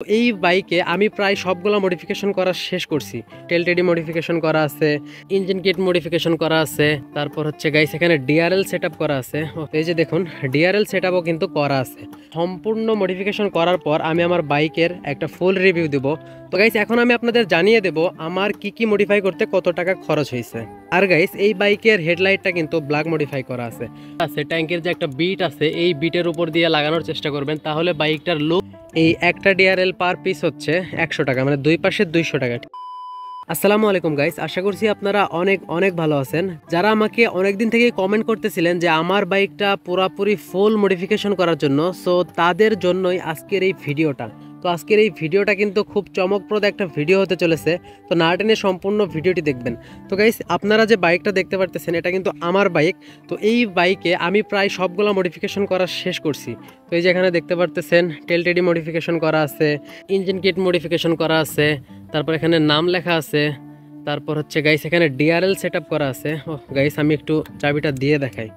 এই বাইকে আমি প্রায় সবগুলো মডিফিকেশন করা শেষ করছি। টেলটেডি মডিফিকেশন করা আছে, ইঞ্জিন কিট মডিফিকেশন করা আছে, তারপর হচ্ছে গাইস এখানে ডিআরএল সেটআপ করা আছে। এই যে দেখুন ডিআরএল সেটআপও কিন্তু করা আছে। সম্পূর্ণ মডিফিকেশন করার পর আমি আমার বাইকের একটা ফুল রিভিউ দেব। তো গাইস এখন আমি আপনাদের জানিয়ে দেব আমার কি কি মডিফাই করতে কত টাকা খরচ হয়েছে। আর গাইস এই বাইকের হেডলাইটটা কিন্তু ব্ল্যাক মডিফাই করা আছে। ট্যাঙ্কের যে একটা বিট আছে এই বিটের উপর দিয়ে লাগানোর চেষ্টা করবেন, তাহলে বাইকটার লুক। এই একটা ডিআরএল পার পিস হচ্ছে 100 টাকা, মানে দুই পাশে 200 টাকা। আসসালামু আলাইকুম গাইস, আশা করছি আপনারা অনেক অনেক ভালো আছেন। যারা আমাকে অনেক দিন থেকে কমেন্ট করতেছিলেন যে আমার বাইকটা পুরোপুরি ফুল মডিফিকেশন করার জন্য, সো তাদের জন্যই আজকের এই ভিডিওটা। তো আজকের এই ভিডিওটা কিন্তু খুব চমকপ্রদ একটা ভিডিও হতে চলেছে, তো না টেনে সম্পূর্ণ ভিডিওটি দেখবেন। তো গাইস আপনারা যে বাইকটা দেখতে পারতেছেন এটা কিন্তু আমার বাইক। তো এই বাইকে আমি প্রায় সবগুলো মডিফিকেশন করা শেষ করছি। তো এই যে এখানে দেখতে পারতেছেন টেলটেডি মডিফিকেশন করা আছে, ইঞ্জিন কিট মডিফিকেশন করা আছে, তারপর এখানে নাম লেখা আছে, তারপর হচ্ছে গাইস এখানে ডিআরএল সেটআপ করা আছে। ও গাইস আমি একটু চাবিটা দিয়ে দেখাই।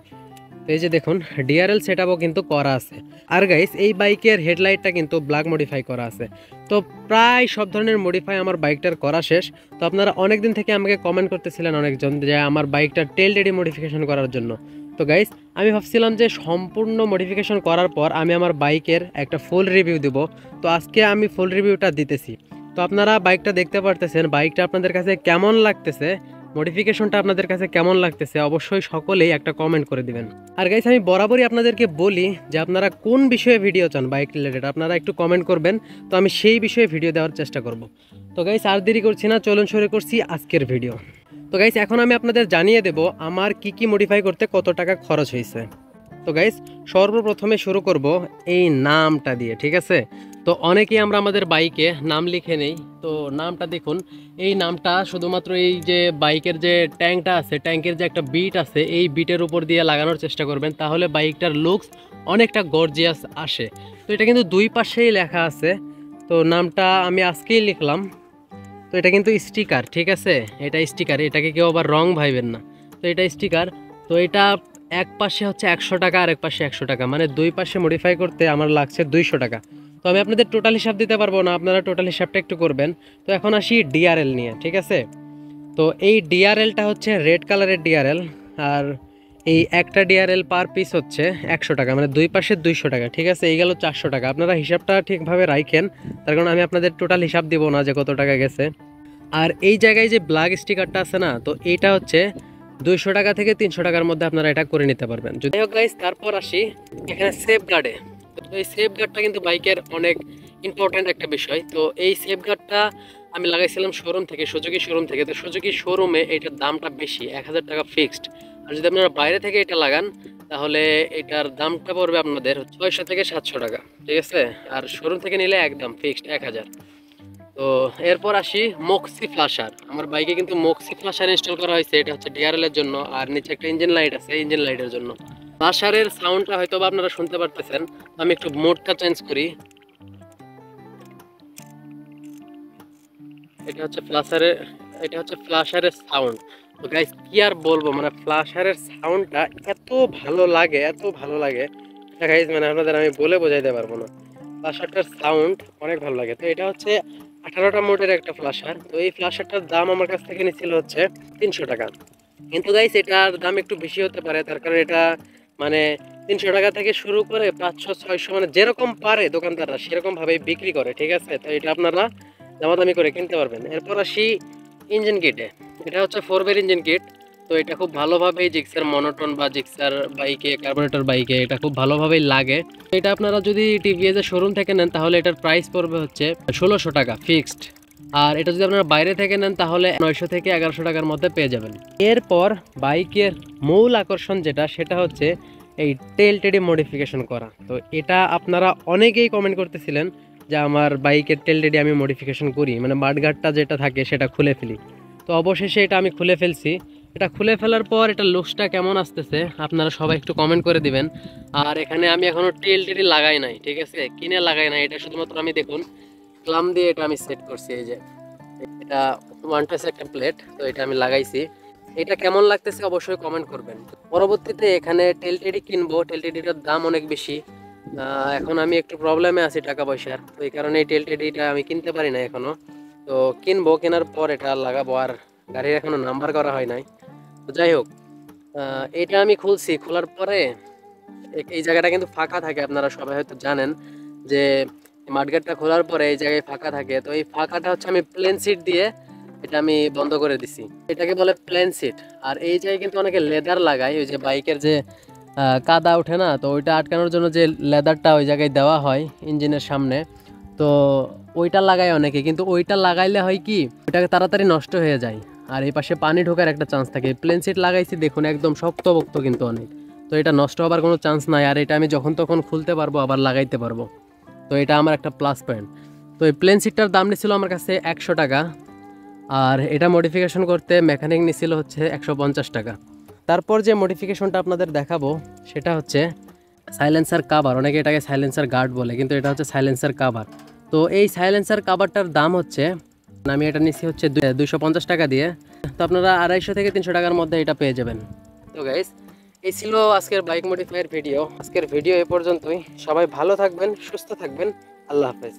তো এই যে দেখুন ডিআরএল সেটআপও কিন্তু করা আছে। আর গাইস এই বাইকের হেডলাইটটা কিন্তু ব্ল্যাক মডিফাই করা আছে। তো প্রায় সব ধরনের মডিফাই আমার বাইকটার করা শেষ। তো আপনারা অনেক দিন থেকে আমাকে কমেন্ট করতেছিলেন অনেকজন যে আমার বাইকটা টেলটেডি মডিফিকেশন করার জন্য। তো গাইস আমি ভাবছিলাম যে সম্পূর্ণ মডিফিকেশন করার পর আমি আমার বাইকের একটা ফুল রিভিউ দেব। তো আজকে আমি ফুল রিভিউটা দিতেছি। তো আপনারা বাইকটা দেখতে পারতেছেন, বাইকটা আপনাদের কাছে কেমন লাগতেছে, মডিফিকেশনটা আপনাদের কাছে কেমন লাগতেছে অবশ্যই সকলেই একটা কমেন্ট করে দিবেন। আর গাইস আমি বরাবরই আপনাদেরকে বলি যে আপনারা কোন বিষয়ে ভিডিও চান বাইক রিলেটেড, আপনারা একটু কমেন্ট করবেন, তো আমি সেই বিষয়ে ভিডিও দেওয়ার চেষ্টা করব। তো গাইস আর দেরি করছি না, চলুন শুরু করছি আজকের ভিডিও। তো গাইস এখন আমি আপনাদের জানিয়ে দেব আমার কি কি মডিফাই করতে কত টাকা খরচ হয়েছে। তো গাইস সর্বপ্রথমে শুরু করব এই নামটা দিয়ে, ঠিক আছে। তো অনেকেই আমরা আমাদের বাইকে নাম লিখে নেই। তো নামটা দেখুন, এই নামটা শুধুমাত্র এই যে বাইকের যে ট্যাঙ্কটা আছে, ট্যাঙ্কের যে একটা বিট আছে এই বিটের উপর দিয়ে লাগানোর চেষ্টা করবেন, তাহলে বাইকটার লুকস অনেকটা গর্জিয়াস আসে। তো এটা কিন্তু দুই পাশেই লেখা আছে। তো নামটা আমি আজকেই লিখলাম। তো এটা কিন্তু স্টিকার, ঠিক আছে, এটা স্টিকার, এটাকে কেউ আবার রং ভাইবেন না। তো এটা স্টিকার। তো এটা এক পাশে হচ্ছে 100 টাকা আর এক পাশে 100 টাকা, মানে দুই পাশে মডিফাই করতে আমার লাগছে 200 টাকা। তো আমি আপনাদের টোটাল হিসাব দিতে পারবো না, আপনারা টোটাল হিসাবটা একটু করবেন। তো এখন আসি ডিআরএল নিয়ে, ঠিক আছে। তো এই ডিআরএলটা হচ্ছে রেড কালারের ডিআরএল। আর এই একটা ডিআরএল পার পিস হচ্ছে 100 টাকা, মানে দুই পাশে 200 টাকা, ঠিক আছে। এই গেল 400 টাকা। আপনারা হিসাবটা ঠিকভাবে রাখেন, তার কারণ আমি আপনাদের টোটাল হিসাব দিব না যে কত টাকা গেছে। আর এই জায়গায় যে ব্ল্যাক স্টিকারটা আছে না, তো এইটা হচ্ছে 200 টাকা থেকে 300 টাকার মধ্যে আপনারা এটা করে নিতে পারবেন। যাই হোক গাইস, তারপর আসি এখানে সেফ গার্ডে। তো এই সেফ গার্ডটা কিন্তু বাইকের অনেক ইম্পর্ট্যান্ট একটা বিষয়। তো এই সেফ গার্ডটা আমি লাগাইছিলাম শোরুম থেকে, সুজুকি শোরুম থেকে। তো সুজুকি শোরুমে এটার দামটা বেশি, 1000 টাকা ফিক্সড। আর যদি আপনারা বাইরে থেকে এটা লাগান তাহলে এটার দামটা পড়বে আপনাদের 600 থেকে 700 টাকা, ঠিক আছে। আর শোরুম থেকে নিলে একদম ফিক্সড 1000। তো এরপর আসি মক্সি ফ্লাশার। আমার বাইকে কিন্তু মক্সি ফ্লাশার ইনস্টল করা হয়েছে, এটা হচ্ছে ডিআরএল এর জন্য। আর নিচে একটা ইঞ্জিন লাইট আছে, ইঞ্জিন লাইটের জন্য। ফ্লাশারের সাউন্ডটা হয়তো বা আপনারা শুনতে পারতেছেন। আমি একটু মোডটা চেঞ্জ করি। এটা হচ্ছে ফ্লাশারের সাউন্ড। তো গাইস কি আর বলবো, মানে ফ্লাশারের সাউন্ডটা এত ভালো লাগে, এত ভালো লাগে গাইস, মানে আপনাদের আমি বলে বোঝাইতে পারবো না। ফ্লাশারটার সাউন্ড অনেক ভালো লাগে। তো এটা হচ্ছে 18টা মোডের একটা ফ্লাশার। তো এই ফ্লাশারটার দাম আমার কাছ থেকে নিচ্ছিল হচ্ছে 300 টাকা। কিন্তু গাইস এটার দাম একটু বেশি হতে পারে, তার কারণ এটা মানে 300 টাকা থেকে শুরু করে 500-600, মানে যেরকম পারে দোকানদাররা সেরকম ভাবে বিক্রি করে, ঠিক আছে। তো এটা আপনারা দামাদামি করে কিনতে পারবেন। এরপর আসি ইঞ্জিন কিটে। এটা হচ্ছে 4 ইঞ্জিন কিট। তো এটা খুব ভালোভাবেই জিক্সার মনোটন বা জিক্সার বাইকে, কার্বোরেটর বাইকে এটা খুব ভালোভাবেই লাগে। এটা আপনারা যদি টিভিএস এর শোরুম থেকে নেন তাহলে এটার প্রাইস পড়বে হচ্ছে 1600 টাকা ফিক্সড। আর এটা যদি আপনারা বাইরে থেকে নেন তাহলে 900 থেকে 1100 টাকার মধ্যে পেয়ে যাবেন। এরপর বাইকের মূল আকর্ষণ যেটা, সেটা হচ্ছে এই টেলটেডি মডিফিকেশন করা। তো এটা আপনারা অনেকেই কমেন্ট করতেছিলেন যে আমার বাইকের টেলটেডি আমি মডিফিকেশন করি, মানে মাডগার্ডটা যেটা থাকে সেটা খুলে ফেলি। তো অবশেষে এটা আমি খুলে ফেলছি। এটা খুলে ফেলার পর এটা লুকসটা কেমন আসতেছে আপনারা সবাই একটু কমেন্ট করে দিবেন। আর এখানে আমি এখনো টেলটেডি লাগাই নাই, ঠিক আছে, কিনে লাগাই নাই। এটা শুধুমাত্র আমি দেখুন ক্লাম দিয়ে এটা আমি সেট করছি। এই যে এটা ওয়ান টাচ একটা প্লেট, তো এটা আমি লাগাইছি। এটা কেমন লাগতেছে অবশ্যই কমেন্ট করবেন। পরবর্তীতে এখানে টেলটেডি কিনবো, টেলটেডিটার দাম অনেক বেশি। এখন আমি একটু প্রবলেমে আছি টাকা পয়সার, তো এই কারণে এই টেল টেডিটা আমি কিনতে পারি না এখনো। তো কিনবো, কেনার পর এটা লাগাবো। আর গাড়ির এখনো নাম্বার করা হয় নাই। তো যাই হোক, এটা আমি খুলছি, খোলার পরে এই জায়গাটা কিন্তু ফাঁকা থাকে, আপনারা সবাই হয়তো জানেন যে মাঠগাটটা খোলার পরে এই জায়গায় ফাঁকা থাকে। তো এই ফাঁকাটা হচ্ছে আমি প্লেন সিট দিয়ে এটা আমি বন্ধ করে দিছি, এটাকে বলে প্লেন সিট। আর এই জায়গায় কিন্তু অনেকে লেদার লাগায়, ওই যে বাইকের যে কাদা ওঠে না, তো ওইটা আটকানোর জন্য যে লেদারটা ওই জায়গায় দেওয়া হয় ইঞ্জিনের সামনে, তো ওইটা লাগায় অনেকে। কিন্তু ওইটা লাগাইলে হয় কি, ওইটাকে তাড়াতাড়ি নষ্ট হয়ে যায় আর এই পাশে পানি ঢোকার একটা চান্স থাকে। প্লেন সিট লাগাইছি দেখুন, একদম শক্তপোক্ত কিন্তু অনেক, তো এটা নষ্ট হবার কোনো চান্স নাই। আর এটা আমি যখন তখন খুলতে পারবো, আবার লাগাইতে পারবো, তো এটা আমার একটা প্লাস পয়েন্ট। তো এই প্লেন সিটটার দাম নিছিল আমার কাছে 100 টাকা, আর এটা মডিফিকেশন করতে মেকানিক নিছিল হচ্ছে 150 টাকা। তারপর যে মডিফিকেশনটা আপনাদের দেখাবো সেটা হচ্ছে সাইলেন্সার কাভার। অনেকে এটাকে সাইলেন্সার গার্ড বলে, কিন্তু এটা হচ্ছে সাইলেন্সার কাভার। তো এই সাইলেন্সার কাভারটার দাম হচ্ছে, আমি এটা নিচ্ছি হচ্ছে 250 টাকা দিয়ে। তো আপনারা 250 থেকে 300 টাকার মধ্যে এটা পেয়ে যাবেন। তো গাইস, এই ছিল আজকের বাইক মডিফাইয়ের ভিডিও। আজকের ভিডিও এ পর্যন্তই। সবাই ভালো থাকবেন, সুস্থ থাকবেন। আল্লাহ হাফেজ।